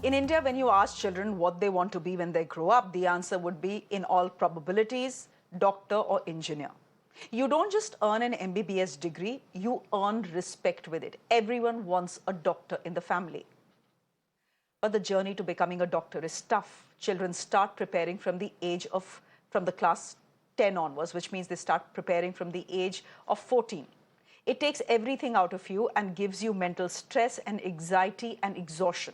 In India, when you ask children what they want to be when they grow up, the answer would be, in all probabilities, doctor or engineer. You don't just earn an MBBS degree, you earn respect with it. Everyone wants a doctor in the family. But the journey to becoming a doctor is tough. Children start preparing from the class 10 onwards, which means they start preparing from the age of 14. It takes everything out of you and gives you mental stress and anxiety and exhaustion.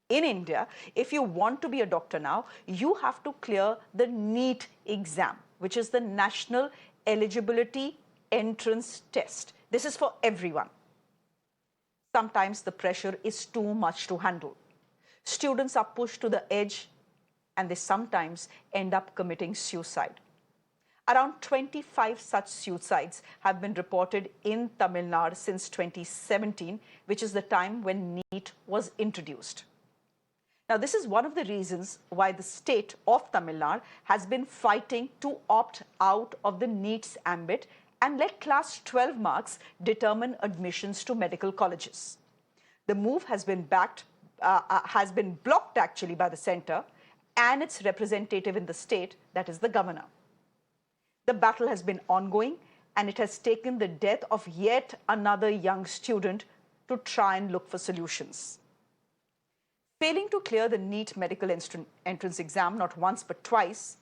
In India, if you want to be a doctor now, you have to clear the NEET exam, which is the National Eligibility Entrance Test. This is for everyone. Sometimes the pressure is too much to handle. Students are pushed to the edge and they sometimes end up committing suicide. Around 25 such suicides have been reported in Tamil Nadu since 2017, which is the time when NEET was introduced. Now, this is one of the reasons why the state of Tamil Nadu has been fighting to opt out of the NEET's ambit and let class 12 marks determine admissions to medical colleges. The move has been blocked actually by the centre and its representative in the state, that is the governor. The battle has been ongoing and it has taken the death of yet another young student to try and look for solutions. Failing to clear the NEET medical entrance exam not once but twice,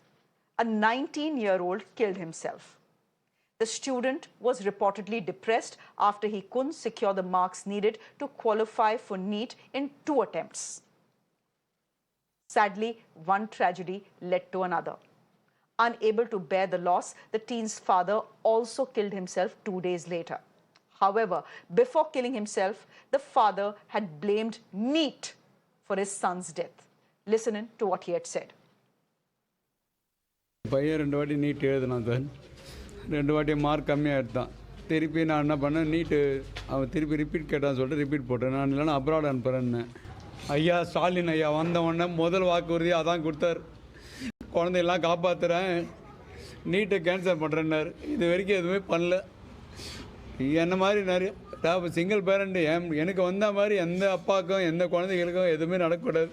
a 19-year-old killed himself. The student was reportedly depressed after he couldn't secure the marks needed to qualify for NEET in 2 attempts. Sadly, one tragedy led to another. Unable to bear the loss, the teen's father also killed himself 2 days later. However, before killing himself, the father had blamed NEET for his son's death. Listen in to what he had said. பையன் 2 வாட்டி NEET எழுதினான் sir. 2 வாட்டி mark கம்மியாக எடுத்தான். திருப்பி நான் என்ன பண்ணேன், நீட்டு அவன் திருப்பி ரிப்பீட் கேட்டான்னு சொல்லிட்டு ரிப்பீட் போட்டேன். நான் இல்லைன்னா அப்ராட் அனுப்புகிறேன்னு. ஐயா ஸ்டாலின் ஐயா வந்த உடனே முதல் வாக்குறுதி அதான் கொடுத்தார். குழந்தையெல்லாம் காப்பாற்றுறேன், நீட்டை கேன்சல் பண்ணுறேன்னாரு. இது வரைக்கும் எதுவுமே பண்ணல. என்ன மாதிரி நிறைய சிங்கிள் பேரண்ட் எனக்கு வந்த மாதிரி எந்த அப்பாவுக்கும் எந்த குழந்தைகளுக்கும் எதுவுமே நடக்கக்கூடாது.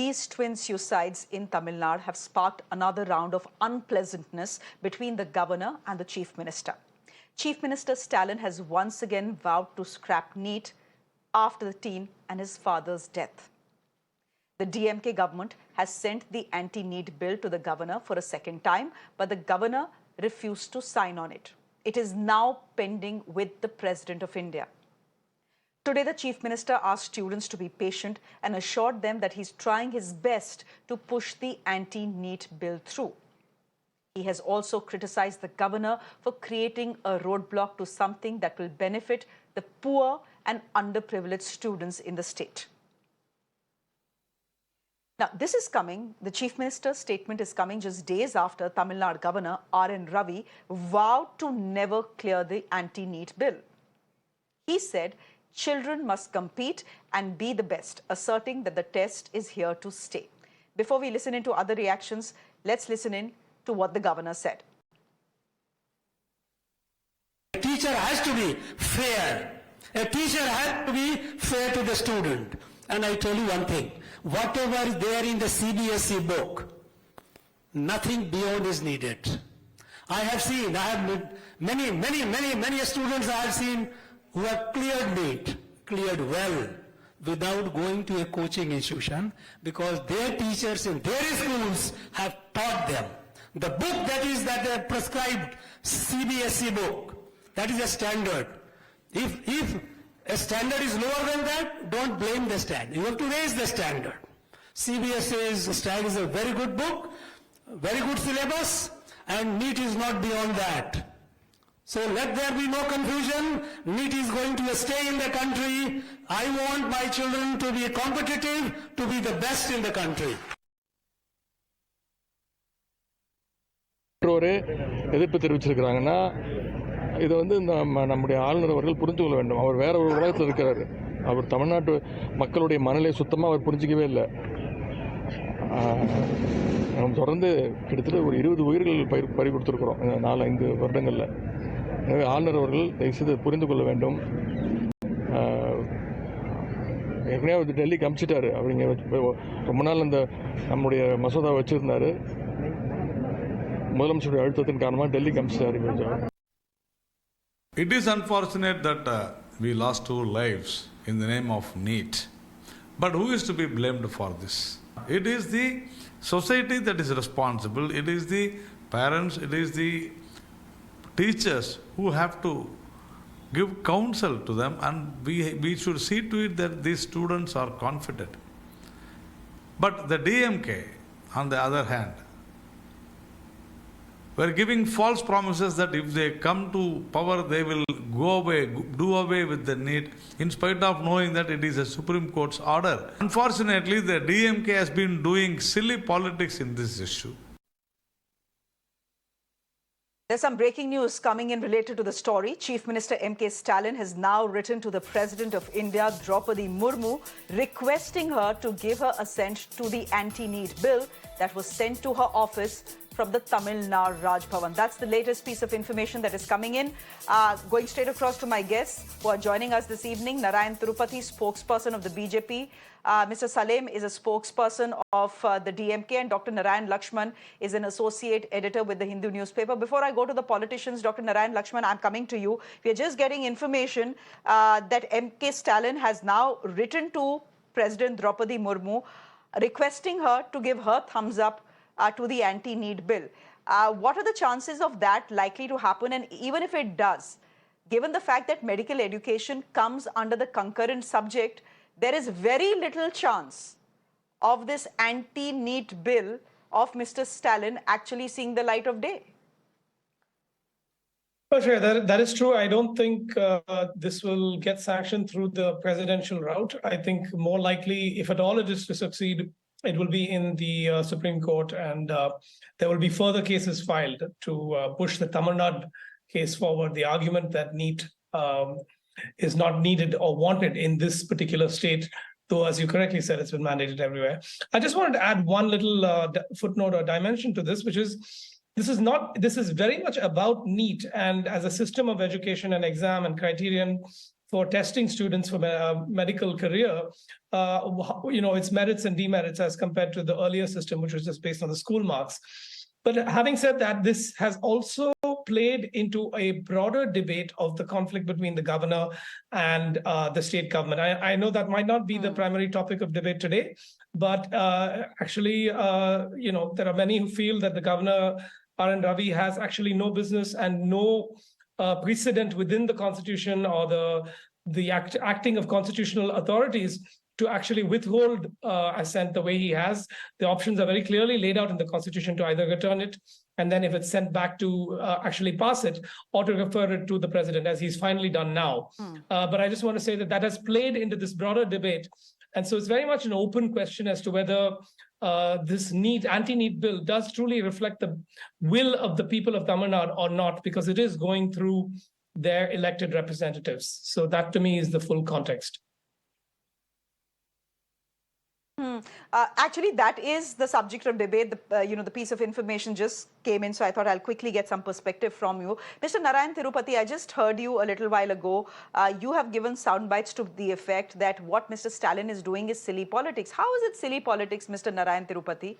These twin suicides in Tamil Nadu have sparked another round of unpleasantness between the governor and the chief minister. Chief Minister Stalin has once again vowed to scrap NEET after the teen and his father's death. The DMK government has sent the anti-NEET bill to the governor for a second time, but the governor refused to sign on it. It is now pending with the President of India. Today, the Chief Minister asked students to be patient and assured them that he's trying his best to push the anti-NEET bill through. He has also criticized the governor for creating a roadblock to something that will benefit the poor and underprivileged students in the state. Now, this is coming, the Chief Minister's statement is coming just days after Tamil Nadu Governor Ravi vowed to never clear the anti-NEET bill. He said children must compete and be the best, asserting that the test is here to stay. Before we listen into other reactions, let's listen in to what the governor said. A teacher has to be fair. A teacher has to be fair to the student. And I tell you one thing, whatever is there in the CBSE book, nothing beyond is needed. I have many students I have seen who have cleared NEET, cleared well, without going to a coaching institution, because their teachers in their schools have taught them. The book that the prescribed CBSE book, that is a standard. If a standard is lower than that, don't blame the standard. You have to raise the standard. CBSE's standard is a very good book, very good syllabus, and NEET is not beyond that. So let there be no confusion. NEET is going to stay in the country. I want my children to be competitive, to be the best in the country. எதிர்ப்பு தெரிவிச்சிருக்கிறாங்கன்னா இது வந்து நம்முடைய ஆளுநர் அவர்கள் புரிந்து கொள்ள வேண்டும். அவர் வேற ஒரு உலகத்தில் இருக்கிறார். அவர் தமிழ்நாட்டு மக்களுடைய மனநிலை சுத்தமாக அவர் புரிஞ்சிக்கவே இல்லை. நம்ம தொடர்ந்து கிட்டத்தட்ட ஒரு 20 உயிர்கள் பறி கொடுத்துருக்குறோம் 4-5 வருடங்களில். எனவே ஆளுநர் அவர்கள் தயவுசெய்து புரிந்து கொள்ள வேண்டும். ஏற்கனவே அவர் டெல்லிக்கு அனுப்பிச்சிட்டாரு. அவர் இங்கே ரொம்ப நாள் அந்த நம்முடைய மசோதா வச்சுருந்தார். முதலமைச்சருடைய அழுத்தத்தின் காரணமாக டெல்லிக்கு அனுப்பிச்சிட்டாரு கொஞ்சம். It is unfortunate that we lost 2 lives in the name of NEET. But who is to be blamed for this? It is the society that is responsible. It is the parents, it is the teachers who have to give counsel to them, and we should see to it that these students are confident. But the DMK, on the other hand, were giving false promises that if they come to power, they will do away with the NEET, in spite of knowing that it is a Supreme Court's order. Unfortunately, the DMK has been doing silly politics in this issue. There's some breaking news coming in related to the story. Chief Minister M.K. Stalin has now written to the President of India, Draupadi Murmu, requesting her to give her assent to the anti-NEET bill that was sent to her office from the Tamil Nadu Raj Bhavan. That's the latest piece of information that is coming in. Going straight across to my guests who are joining us this evening, Narayan Tirupati, spokesperson of the BJP. Mr. Salim is a spokesperson of the DMK, and Dr. Narayan Lakshman is an associate editor with the Hindu newspaper. Before I go to the politicians, Dr. Narayan Lakshman, I'm coming to you. We are just getting information that M.K. Stalin has now written to President Draupadi Murmu requesting her to give her thumbs up to the anti-NEET bill. What are the chances of that likely to happen? And even if it does, given the fact that medical education comes under the concurrent subject, there is very little chance of this anti-NEET bill of Mr. Stalin actually seeing the light of day. Sure, that is true. I don't think this will get sanctioned through the presidential route. I think more likely, if at all it is to succeed, it will be in the Supreme Court, and there will be further cases filed to push the Tamil Nadu case forward. The argument that NEET is not needed or wanted in this particular state, though, as you correctly said, it's been mandated everywhere. I just wanted to add one little footnote or dimension to this, which is this is very much about NEET and as a system of education and exam and criterion for testing students for a medical career, its merits and demerits as compared to the earlier system, which was just based on the school marks. But having said that, this has also played into a broader debate of the conflict between the governor and the state government. I know that might not be the primary topic of debate today, but actually, there are many who feel that the governor, Ravi, has actually no business and no precedent within the Constitution or the acting of constitutional authorities to actually withhold assent the way he has. The options are very clearly laid out in the Constitution to either return it, and then if it's sent back to actually pass it, or to refer it to the president, as he's finally done now. But I just want to say that has played into this broader debate. And so it's very much an open question as to whether this anti-NEET bill does truly reflect the will of the people of Tamil Nadu or not, because it is going through their elected representatives. So that to me is the full context. Actually, that is the subject of debate. The piece of information just came in, so I thought I'll quickly get some perspective from you. Mr. Narayan Tirupati, I just heard you a little while ago. You have given sound bites to the effect that what Mr. Stalin is doing is silly politics. How is it silly politics, Mr. Narayan Tirupati?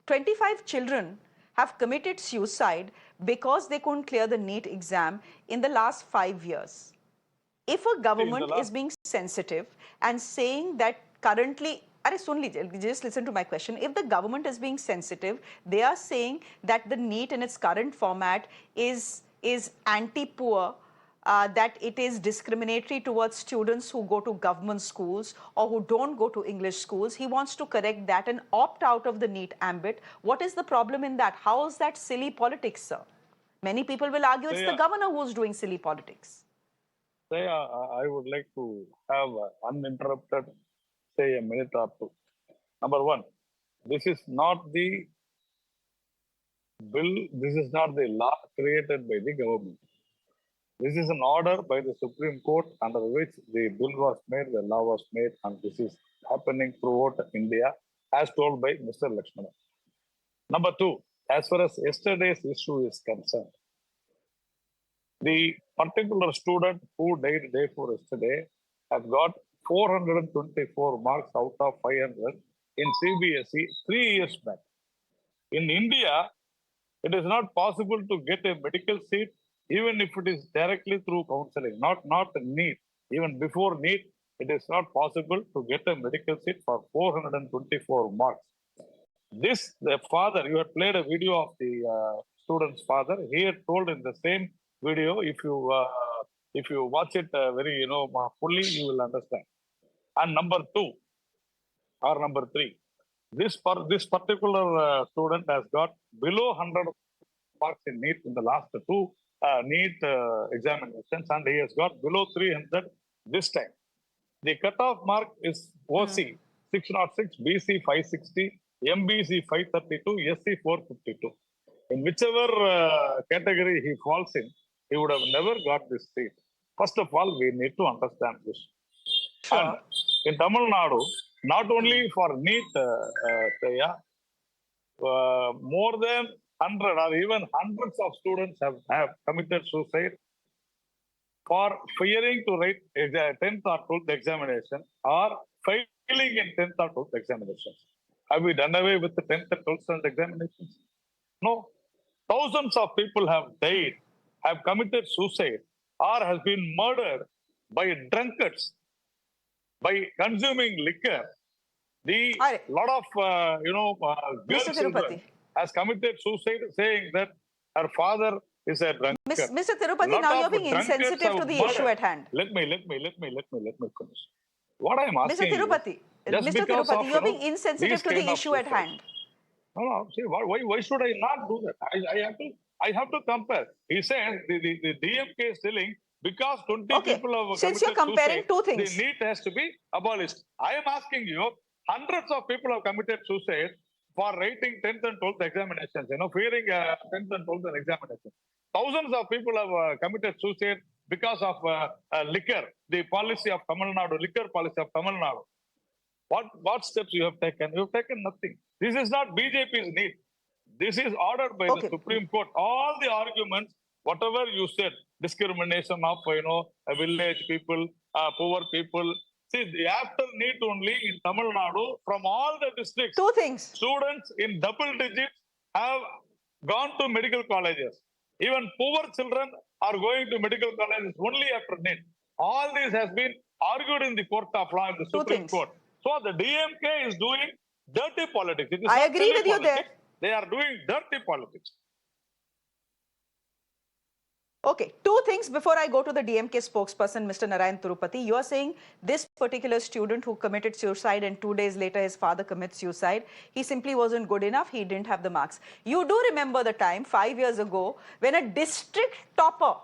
25 children have committed suicide because they couldn't clear the NEET exam in the last 5 years. If a government is being sensitive and saying that currently, just listen to my question. If the government is being sensitive, they are saying that the NEET in its current format is anti-poor, that it is discriminatory towards students who go to government schools or who don't go to English schools. He wants to correct that and opt out of the NEET ambit. What is the problem in that? How is that silly politics, sir? Many people will argue it's the governor who's doing silly politics. I would like to have uninterrupted say a minute or two. Number one, this is not the bill, this is not the law created by the government. This is an order by the Supreme Court under which the bill was made, the law was made, and this is happening throughout India, as told by Mr. Lakshman. Number two, as far as yesterday's issue is concerned, the particular student who died day before yesterday has got 424 marks out of 500 in CBSE 3 years back. In India, it is not possible to get a medical seat even if it is directly through counseling, not NEET. Even before NEET, it is not possible to get a medical seat for 424 marks. The father, you had played a video of the student's father. He had told in the same video, if you watch it very fully, you will understand. And number two or number three, this particular student has got below 100 marks in NEET in the last two NEET examinations, and he has got below 300 this time. The cutoff mark is OC 606, BC 560, MBC 532, SC 452. In whichever category he falls in, he would have never got this seat. First of all, we need to understand this. Sure. And in Tamil Nadu, not only for NEET, Shreya, more than 100 or even hundreds of students have committed suicide for fearing to write 10th or 12th examination or failing in 10th or 12th examinations. Have we done away with the 10th and 12th examinations? No. Thousands of people have died, have committed suicide, or has been murdered by drunkards, by consuming liquor. Lot of girl Mr. children Tirupati has committed suicide, saying that her father is a drunkard. Mr. Tirupati, now you're being insensitive to the issue at hand. Let me finish. What I'm asking Mr. Tirupati, you're being insensitive to the issue at hand. No. See, why should I not do that? I have to compare. He said the DMK is telling because 20 people have Since you're comparing suicide, two things, the NEET has to be abolished. I am asking you, hundreds of people have committed suicide for writing 10th and 12th examinations, fearing 10th and 12th examinations. Thousands of people have committed suicide because of liquor, the policy of Tamil Nadu, liquor policy of Tamil Nadu. What steps you have taken? You have taken nothing. This is not BJP's NEET. This is ordered by the Supreme Court. All the arguments, whatever you said, discrimination of village people, poor people. See, after NEET only in Tamil Nadu, from all the districts, two things. Students in double digits have gone to medical colleges. Even poor children are going to medical colleges only after NEET. All this has been argued in the court of law in the Supreme Court. So the DMK is doing dirty politics. I agree with you there. They are doing dirty politics. Okay, two things before I go to the DMK spokesperson, Mr. Narayan Tirupati. You are saying this particular student who committed suicide and 2 days later his father commits suicide, he simply wasn't good enough, he didn't have the marks. You do remember the time, 5 years ago, when a district topper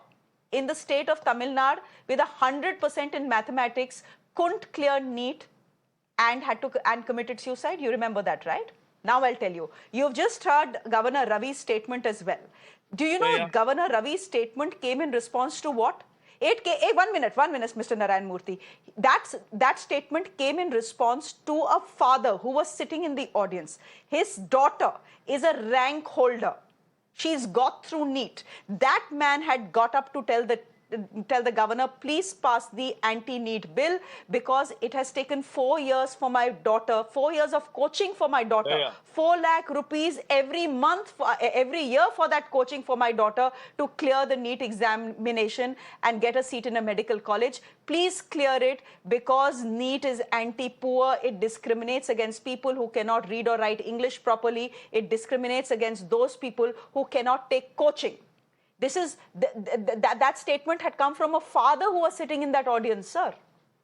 in the state of Tamil Nadu with 100% in mathematics couldn't clear NEET and committed suicide? You remember that, right? Now I'll tell you. You've just heard Governor Ravi's statement as well. Do you know Governor Ravi's statement came in response to what? 1 minute, Mr. Narayan Murthy. That statement came in response to a father who was sitting in the audience. His daughter is a rank holder. She's got through NEET. That man had got up to tell the governor, please pass the anti-NEET bill because it has taken 4 years for my daughter, 4 years of coaching for my daughter, 4 lakh rupees every month, every year for that coaching for my daughter to clear the NEET examination and get a seat in a medical college. Please clear it because NEET is anti-poor. It discriminates against people who cannot read or write English properly. It discriminates against those people who cannot take coaching. This is that statement had come from a father who was sitting in that audience, sir.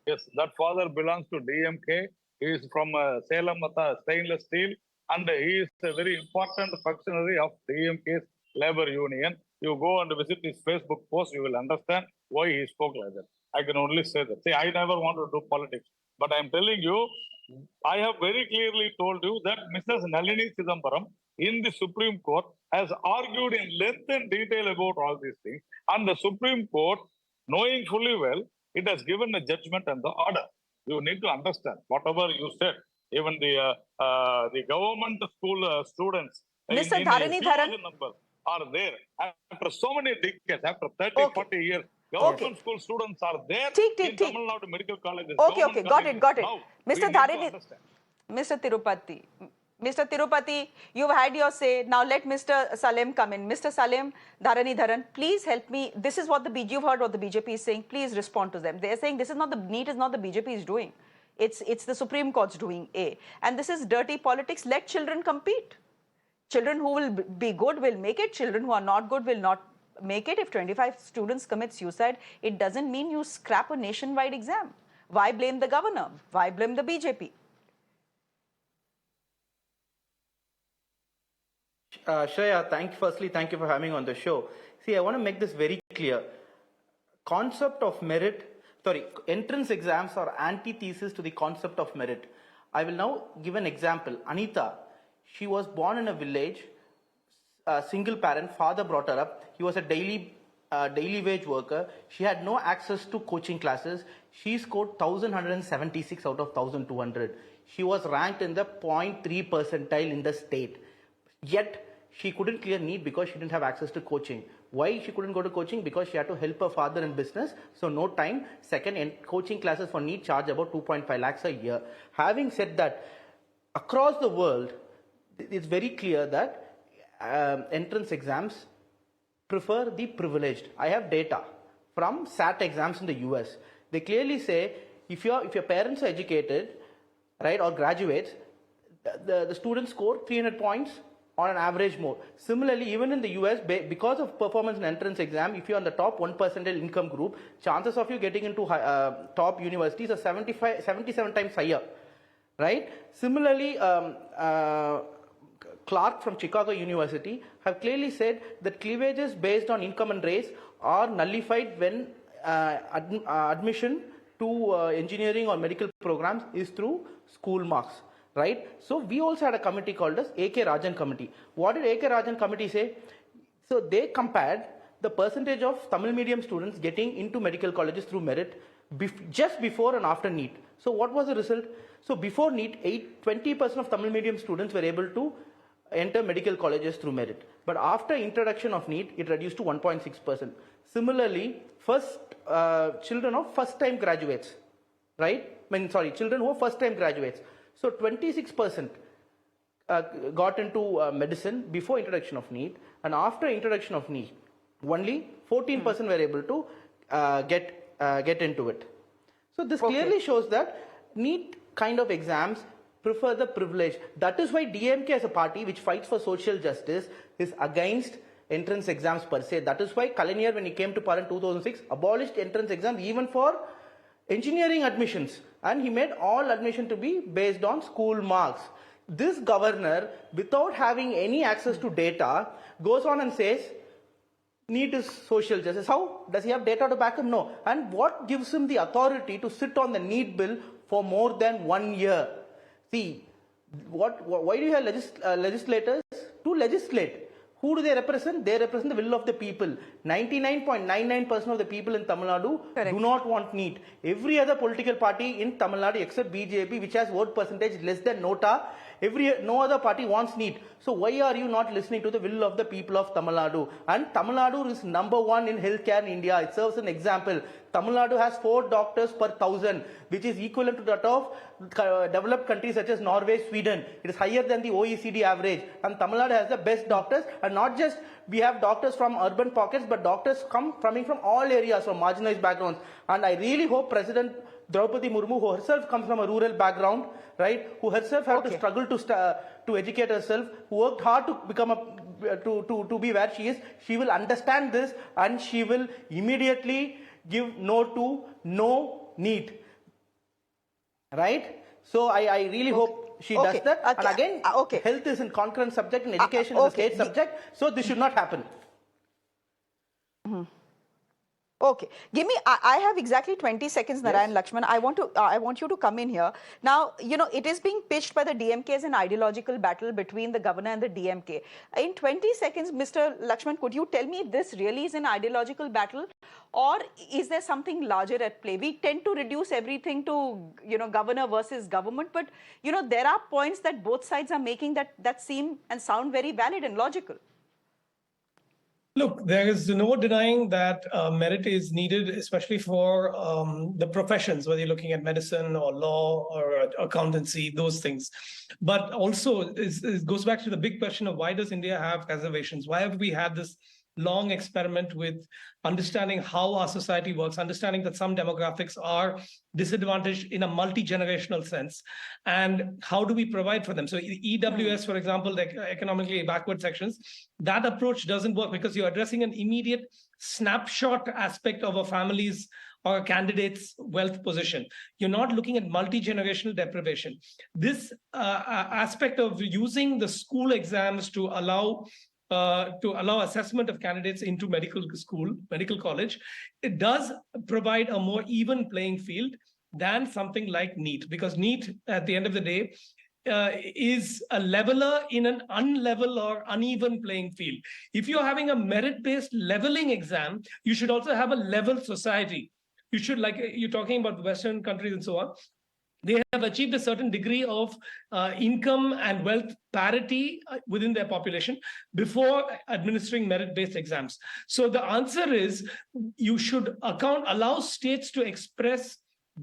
Yes, that father belongs to DMK. He is from Salem Stainless Steel, and he is a very important functionary of DMK's labor union. You go and visit his Facebook post, you will understand why he spoke like that. I can only say that. See, I never want to do politics, but I'm telling you, I have very clearly told you that Mrs. Nalini Chidambaram in the Supreme Court has argued in length and detail about all these things. And the Supreme Court, knowing fully well, it has given a judgment and the order. You need to understand whatever you said. Even the government school students Mr. in Dharani huge number are there. After so many decades, after 30, 40 years, Government school students are there Theek, in theek. Tamil Nadu medical colleges. Okay, government okay, got colleges. it, got it. Now, Mr. we need to Dharani, understand. Mr. Tirupati, Mr. Tirupati, you've had your say. Now let Mr. Salim come in. Mr. Salim, Dharani Dharan, please help me. This is what you've heard what the BJP is saying. Please respond to them. They're saying this is not the NEET is not the BJP is doing. It's the Supreme Court's doing A. And this is dirty politics. Let children compete. Children who will be good will make it. Children who are not good will not make it. If 25 students commit suicide, it doesn't mean you scrap a nationwide exam. Why blame the governor? Why blame the BJP? Shreya, firstly, thank you for having on the show. See, I want to make this very clear. Concept of merit, entrance exams are antithesis to the concept of merit. I will now give an example. Anita, she was born in a village, single parent, father brought her up. He was a daily wage worker. She had no access to coaching classes. She scored 1,176 out of 1,200. She was ranked in the 0.3 percentile in the state. Yet, she couldn't clear NEET because she didn't have access to coaching. Why she couldn't go to coaching? Because she had to help her father in business, so no time. Second, coaching classes for NEET charge about 2.5 lakhs a year. Having said that, across the world, it's very clear that entrance exams prefer the privileged. I have data from SAT exams in the US. They clearly say if your parents are educated, right, or graduates, the students score 300 points on an average more. Similarly, even in the US, because of performance in entrance exam, if you're on the top 1% income group, chances of you getting into top universities are 77 times higher, right? Similarly, Clark from Chicago University have clearly said that cleavages based on income and race are nullified when admission to engineering or medical programs is through school marks. Right? So we also had a committee called as A.K. Rajan Committee. What did A.K. Rajan Committee say? So they compared the percentage of Tamil medium students getting into medical colleges through merit just before and after NEET. So what was the result? So before NEET, 20% of Tamil medium students were able to enter medical colleges through merit. But after introduction of NEET, it reduced to 1.6%. Similarly, children of first-time graduates, right? Children who are first-time graduates. So 26% got into medicine before introduction of NEET, and after introduction of NEET, only 14% were able to get into it. So this clearly shows that NEET kind of exams prefer the privilege. That is why DMK as a party which fights for social justice is against entrance exams per se. That is why Kalaignar, when he came to power in 2006, abolished entrance exams even for engineering admissions, and he made all admission to be based on school marks. This governor, without having any access to data, goes on and says NEET is social justice. How? Does he have data to back him? No. And what gives him the authority to sit on the NEET bill for more than 1 year? See, why do you have legislators? To legislate. Who do they represent? They represent the will of the people. 99.99% of the people in Tamil Nadu do not want NEET. Every other political party in Tamil Nadu except BJP, which has vote percentage less than Nota, no other party wants NEET. So why are you not listening to the will of the people of Tamil Nadu? And Tamil Nadu is #1 in healthcare in India. It serves an example. Tamil Nadu has 4 doctors per 1,000, which is equivalent to that of developed countries such as Norway, Sweden. It is higher than the OECD average. And Tamil Nadu has the best doctors. And not just we have doctors from urban pockets, but doctors coming from all areas, from marginalized backgrounds. And I really hope President Draupadi Murmu, who herself comes from a rural background, right, who herself had to struggle to educate herself, who worked hard to become to be where she is, she will understand this and she will immediately give no to no NEET. Right? So I really hope she does that. And again, health is a concurrent subject and education is a state subject, so this should not happen. Okay, give me. I have exactly 20 seconds, Narayan Lakshman. I want you to come in here now. You know, it is being pitched by the DMK as an ideological battle between the governor and the DMK. In 20 seconds, Mr. Lakshman, could you tell me if this really is an ideological battle, or is there something larger at play? We tend to reduce everything to governor versus government, but there are points that both sides are making that seem and sound very valid and logical. Look, there is no denying that merit is needed, especially for the professions, whether you're looking at medicine or law or accountancy, those things. But also, it goes back to the big question of why does India have reservations? Why have we had this long experiment with understanding how our society works, understanding that some demographics are disadvantaged in a multi-generational sense, and how do we provide for them? So EWS, for example, the economically backward sections, that approach doesn't work because you're addressing an immediate snapshot aspect of a family's or a candidate's wealth position. You're not looking at multi-generational deprivation. This aspect of using the school exams to allow assessment of candidates into medical school, medical college, it does provide a more even playing field than something like NEET, because NEET, at the end of the day, is a leveler in an unlevel or uneven playing field. If you're having a merit-based leveling exam, you should also have a level society. You should, like you're talking about Western countries and so on, they have achieved a certain degree of income and wealth parity within their population before administering merit-based exams. So the answer is you should allow states to express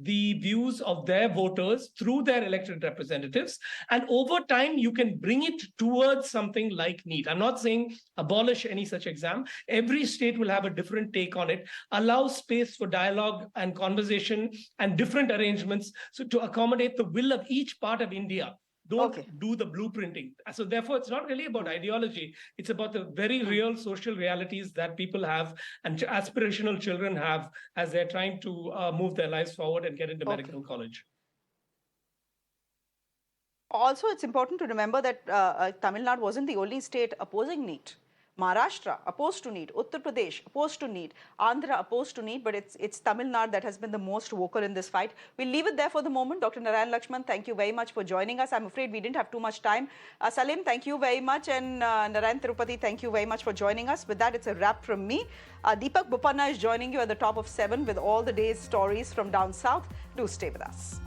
the views of their voters through their elected representatives. And over time, you can bring it towards something like NEET. I'm not saying abolish any such exam. Every state will have a different take on it. Allow space for dialogue and conversation and different arrangements so to accommodate the will of each part of India. Don't do the blueprinting. So therefore, it's not really about ideology. It's about the very real social realities that people have and aspirational children have as they're trying to move their lives forward and get into medical college. Also, it's important to remember that Tamil Nadu wasn't the only state opposing NEET. Maharashtra opposed to NEET, Uttar Pradesh opposed to NEET, Andhra opposed to NEET, but it's Tamil Nadu that has been the most vocal in this fight. We'll leave it there for the moment. Dr. Narayan Lakshman, thank you very much for joining us. I'm afraid we didn't have too much time. Salim, thank you very much. And Narayan Tirupati, thank you very much for joining us. With that, it's a wrap from me. Deepak Bopanna is joining you at the top of 7 with all the day's stories from down south. Do stay with us.